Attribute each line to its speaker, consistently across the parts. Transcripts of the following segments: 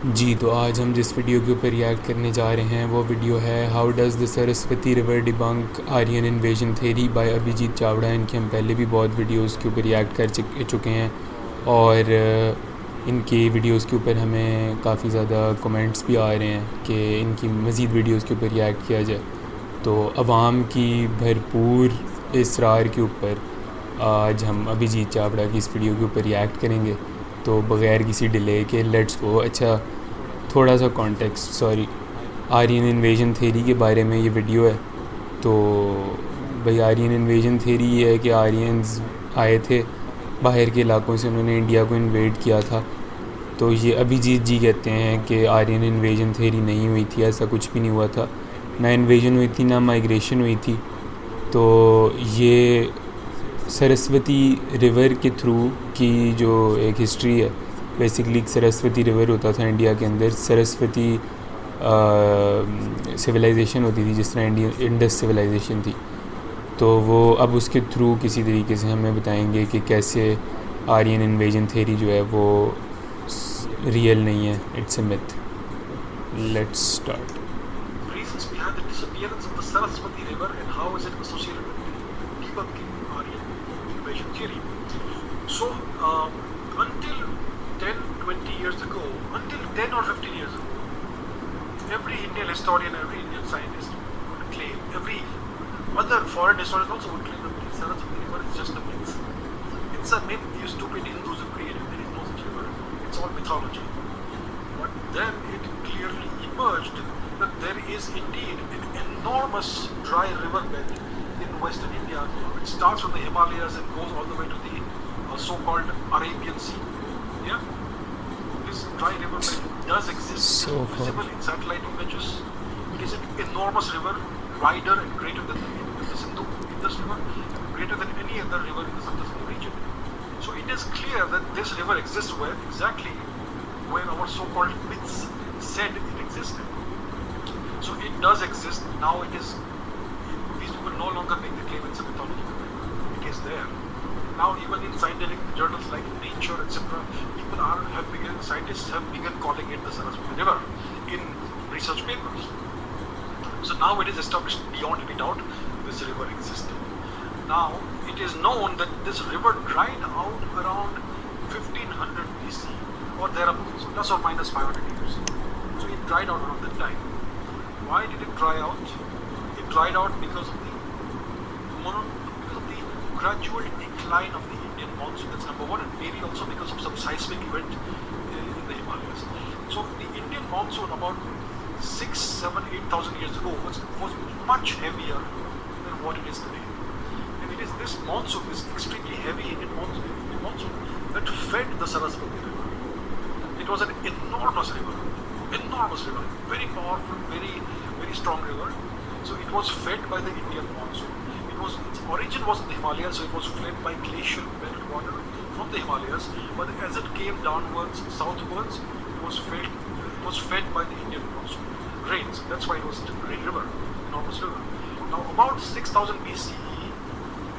Speaker 1: जी, तो आज हम जिस वीडियो के ऊपर रिएक्ट करने जा रहे हैं वो वीडियो है how does the Saraswati river debunk Aryan invasion theory by Abhijit Chavda. इनके हम पहले भी बहुत वीडियोस के ऊपर रिएक्ट कर चुके हैं और इनकी वीडियोस के ऊपर हमें काफ़ी ज़्यादा कमेंट्स भी आ रहे हैं कि इनकी मज़ीद वीडियोस के ऊपर रिएक्ट किया जाए। तो अवाम की भरपूर इसरार के ऊपर आज हम अभिजीत चावड़ा की इस वीडियो के ऊपर रिएक्ट करेंगे। तो बग़ैर किसी डिले के लेट्स गो। अच्छा, थोड़ा सा context, sorry, Aryan invasion theory के बारे में ये वीडियो है। तो भाई आर्यन इन्वेजन थ्योरी ये है कि आर्यंस आए थे बाहर के इलाकों से, उन्होंने इंडिया को इन्वेड किया था। तो ये अभिजीत जी कहते हैं कि आर्यन इन्वेजन थ्योरी नहीं हुई थी, ऐसा कुछ भी नहीं हुआ था, ना इन्वेजन हुई थी ना माइग्रेशन हुई थी। तो ये सरस्वती रिवर के थ्रू की जो एक हिस्ट्री है, बेसिकली एक सरस्वती रिवर होता था इंडिया के अंदर, सरस्वती सिविलाइजेशन होती थी जिस तरह इंडस सिविलाइजेशन थी। तो वो अब उसके थ्रू किसी तरीके से हमें बताएंगे कि कैसे आर्यन इन्वेजन थ्योरी जो है वो रियल नहीं है, it's a myth. Let's start.
Speaker 2: Reasons behind the disappearance of the Sarasvati River and how is it associated with debunking Aryan invasion theory. So, until 10, 20 years ago, until 10 or 15 years ago, every Indian historian, every Indian scientist would claim, every other foreign historian also would claim that the Sarasvati River is just a myth. It's a myth you stupid Hindus have created. There is no such river. It's all mythology. But then it clearly emerged that there is indeed an enormous dry riverbed in western India which starts from the Himalayas and goes all the way to the so-called Arabian Sea. Yeah, this dry riverbed does exist.
Speaker 1: So
Speaker 2: it is visible in satellite images. It is an enormous river, wider and greater than the Sindhu, Indus River, and greater than any other river in the Santa Sindhu region. So it is clear that this river exists where exactly where our so-called myths said it existed. So it does exist. Now it is, these people no longer make the claim it's a mythology. It is there. Now even in scientific journals like Nature, etc., scientists have begun calling it the Saraswati River in research papers. So now it is established beyond any doubt this river existed. Now it is known that this river dried out around 1500 BC or thereabouts, plus or minus 500 years. So it dried out around that time. Why did it dry out? It dried out because of the gradual decline of the Indian monsoon. That's number one, and maybe also because of some seismic event in the Himalayas. So the Indian monsoon about 6, 7, 8,000 years ago was much heavier than what it is today. And it is this monsoon, this extremely heavy Indian monsoon that fed the Sarasvati River. It was an enormous river, very powerful, very strong river. So it was fed by the Indian monsoon. Its origin was in the Himalayas, so it was fed by glacial melted water from the Himalayas. But as it came downwards, southwards, it was fed by the Indian monsoon rains. That's why it was a great river, enormous river. Now about 6,000 BCE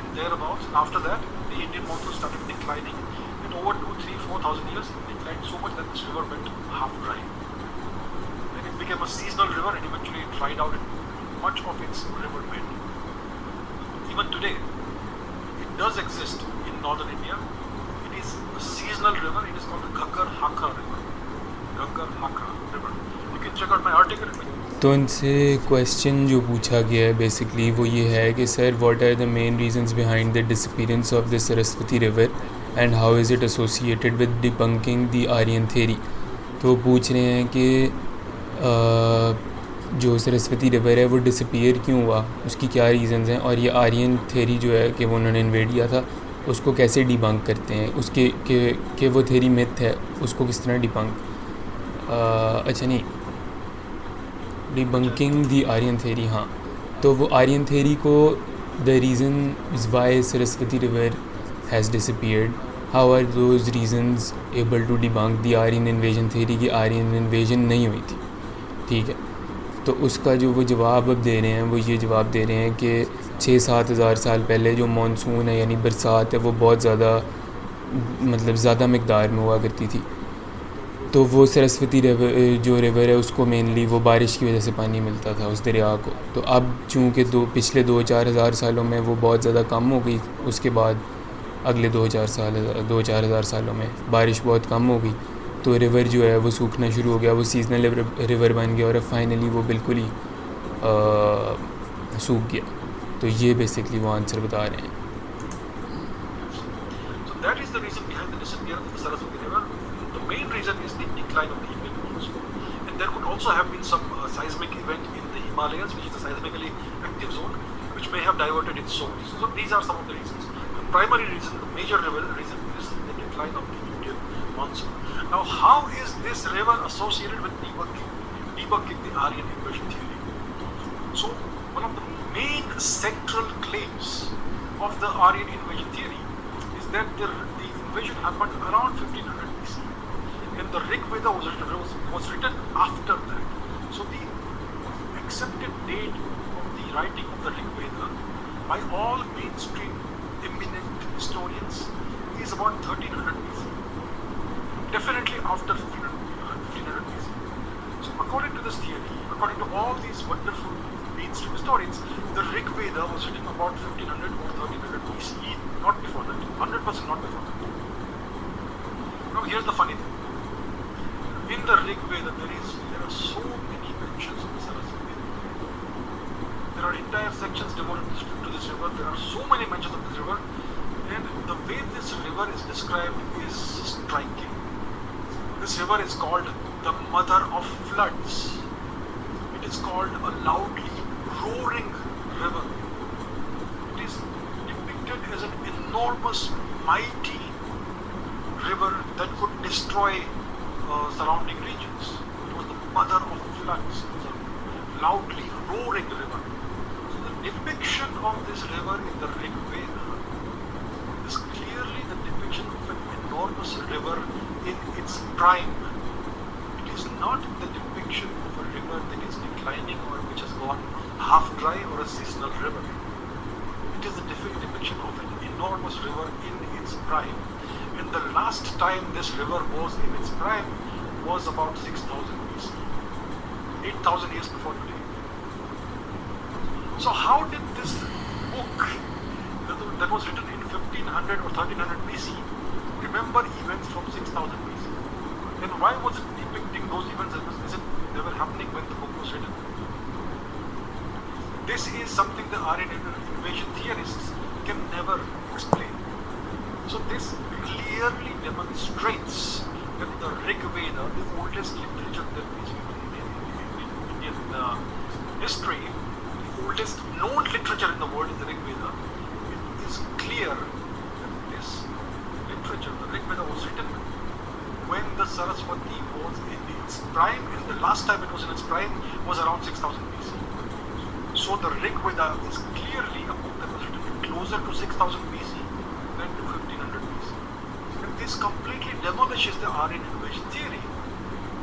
Speaker 2: and thereabouts, after that, the Indian monsoon started declining. And over 2, 3, 4,000 years, it declined so much that this river went half dry. And it became a seasonal river, and eventually it dried out much of its river bed. Even today, it does exist in northern India. It is a seasonal river. It is called the Ghaggar-Hakra River. Ghaggar-Hakra River. You can check out my article.
Speaker 1: तो इनसे question जो पूछा गया है basically वो ये है कि sir, what are the main reasons behind the disappearance of the Saraswati river and how is it associated with debunking the Aryan theory. तो पूछ रहे हैं कि जो सरस्वती रिवर है वो डिसअपीयर क्यों हुआ, उसकी क्या रीज़न्स हैं, और ये आर्यन थ्योरी जो है कि वो उन्होंने इन्वेड किया था उसको कैसे डिबंक करते हैं, उसके कि वो थ्योरी मिथ है उसको किस तरह डिबंक, अच्छा नहीं, डिबंकिंग दी आर्यन थ्योरी। हाँ, तो वो आर्यन थ्योरी को the reason is why Saraswati river has disappeared, how are those reasons able to debunk the Aryan invasion theory की आर्यन इन्वेजन नहीं हुई थी। ठीक है, तो उसका जो वो जवाब अब दे रहे हैं वो ये जवाब दे रहे हैं कि 6-7 हज़ार साल पहले जो मानसून है यानी बरसात है वो बहुत ज़्यादा ज़्यादा मकदार में हुआ करती थी। तो वो सरस्वती रिवर जो रिवर है उसको मेनली वो बारिश की वजह से पानी मिलता था उस दरिया को। तो अब चूँकि पिछले 2-4 हज़ार सालों में वो बहुत ज़्यादा कम हो गई, उसके बाद अगले 2-4 हज़ार सालों में बारिश बहुत कम हो गई, तो रिवर जो है वो सूखना शुरू हो गया, वो सीजनल रिवर बन गया और अब फाइनली वो बिल्कुल ही सूख गया। तो ये बेसिकली वो आंसर बता रहे हैं।
Speaker 2: So that is the reason behind the disappearance of the Saraswati River. The main reason is the decline of the Indian monsoon. And there could also have been some seismic event in the Himalayas, which is a seismically active zone, which may have diverted its source. So these are some of the reasons. The primary reason, the major reason is the decline of the Indian monsoon. Now, how is this river associated with debunking the Aryan invasion theory? So, one of the main central claims of the Aryan invasion theory is that the invasion happened around 1500 BC, and the Rig Veda was written after that. So, the accepted date of the writing of the Rig Veda by all mainstream eminent historians is about 1300 BC. Definitely after 1500 BC. So according to this theory, according to all these wonderful mainstream historians, the Rig Veda was written about 1500 or 1300 BCE, not before that. 100% not before that. Now here's the funny thing. In the Rig Veda, there are so many mentions of the Sarasvati River. There are entire sections devoted to this river. There are so many mentions of this river, and the way this river is described is striking. This river is called the mother of floods. It is called a loudly roaring river. It is depicted as an enormous, mighty river that could destroy surrounding regions. It was the mother of floods. It was a loudly roaring river. So the depiction of this river in the Rig Veda is clearly the depiction of an enormous river in its prime. It is not the depiction of a river that is declining or which has gone half dry or a seasonal river. It is the depiction of an enormous river in its prime. And the last time this river was in its prime was about 6000 BC, 8000 years before today. So how did this book that was written in 1500 or 1300 BC remember events from 6000 BC? And why was it depicting those events as if they were happening when the book was written? This is something the Aryan invasion theorists can never explain. So this clearly demonstrates that the Rig Veda, the oldest literature that is in Indian history, the oldest known literature in the world is the Rig Veda. It is clear that this literature, the Rig Veda, was written when the Sarasvati was in its prime, and the last time it was in its prime was around 6000 BC. So the Rig Veda is clearly a book that was written closer to 6000 BC than to 1500 BC. And this completely demolishes the Aryan invasion theory,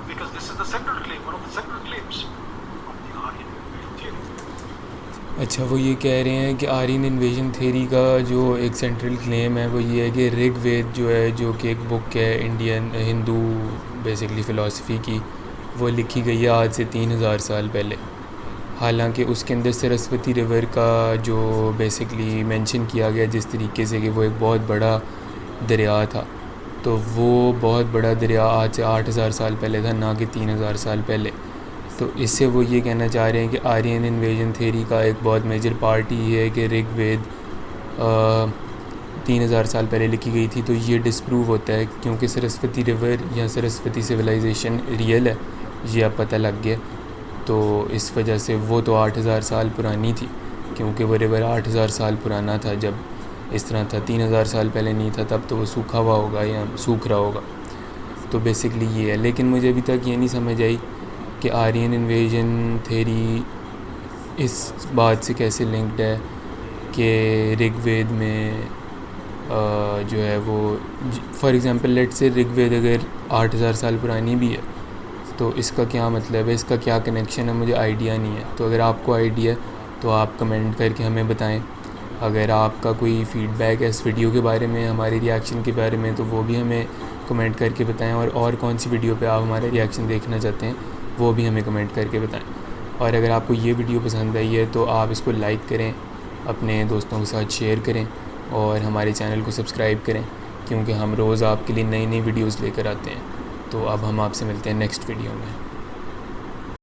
Speaker 2: because this is the central claim, one of the central claims of the Aryan invasion theory.
Speaker 1: अच्छा, वो ये कह रहे हैं कि Aryan invasion theory का जो एक सेंट्रल क्लेम है वो ये है कि ऋग वेद जो है, जो कि एक बुक है इंडियन हिंदू बेसिकली फ़िलासफ़ी की, वो लिखी गई है आज से 3000 साल पहले। हालांकि उसके अंदर सरस्वती रिवर का जो बेसिकली मेंशन किया गया जिस तरीके से कि वो एक बहुत बड़ा दरिया था, तो वो बहुत बड़ा दरिया आज से 8000 साल पहले था, ना कि 3000 साल पहले। तो इससे वो ये कहना चाह रहे हैं कि आर्यन इन्वेजन थ्योरी का एक बहुत मेजर पार्ट ही है कि ऋग वेद 3000 साल पहले लिखी गई थी। तो ये डिस्प्रूव होता है क्योंकि सरस्वती रिवर या सरस्वती सिविलाइजेशन रियल है, ये अब पता लग गया। तो इस वजह से वो तो 8000 साल पुरानी थी, क्योंकि वो रिवर 8000 साल पुराना था जब इस तरह था। 3000 साल पहले नहीं था, तब तो वो सूखा हुआ होगा या सूख रहा होगा। तो बेसिकली ये है। लेकिन मुझे अभी तक ये नहीं समझ आई कि आर्यन इन्वेजन थ्योरी इस बात से कैसे लिंक्ड है कि ऋग्वेद में जो है वो, फॉर एग्ज़ाम्पल लेट से ऋग्वेद अगर 8000 साल पुरानी भी है, तो इसका क्या मतलब है, इसका क्या कनेक्शन है, मुझे आइडिया नहीं है। तो अगर आपको आइडिया है तो आप कमेंट करके हमें बताएं। अगर आपका कोई फ़ीडबैक है इस वीडियो के बारे में, हमारे रिएक्शन के बारे में, तो वो भी हमें कमेंट करके बताएं, और कौन सी वीडियो पे आप हमारा रिएक्शन देखना चाहते हैं वो भी हमें कमेंट करके बताएं। और अगर आपको ये वीडियो पसंद आई है तो आप इसको लाइक करें, अपने दोस्तों के साथ शेयर करें और हमारे चैनल को सब्सक्राइब करें, क्योंकि हम रोज़ आपके लिए नई नई वीडियोज़ लेकर आते हैं। तो अब हम आपसे मिलते हैं नेक्स्ट वीडियो में।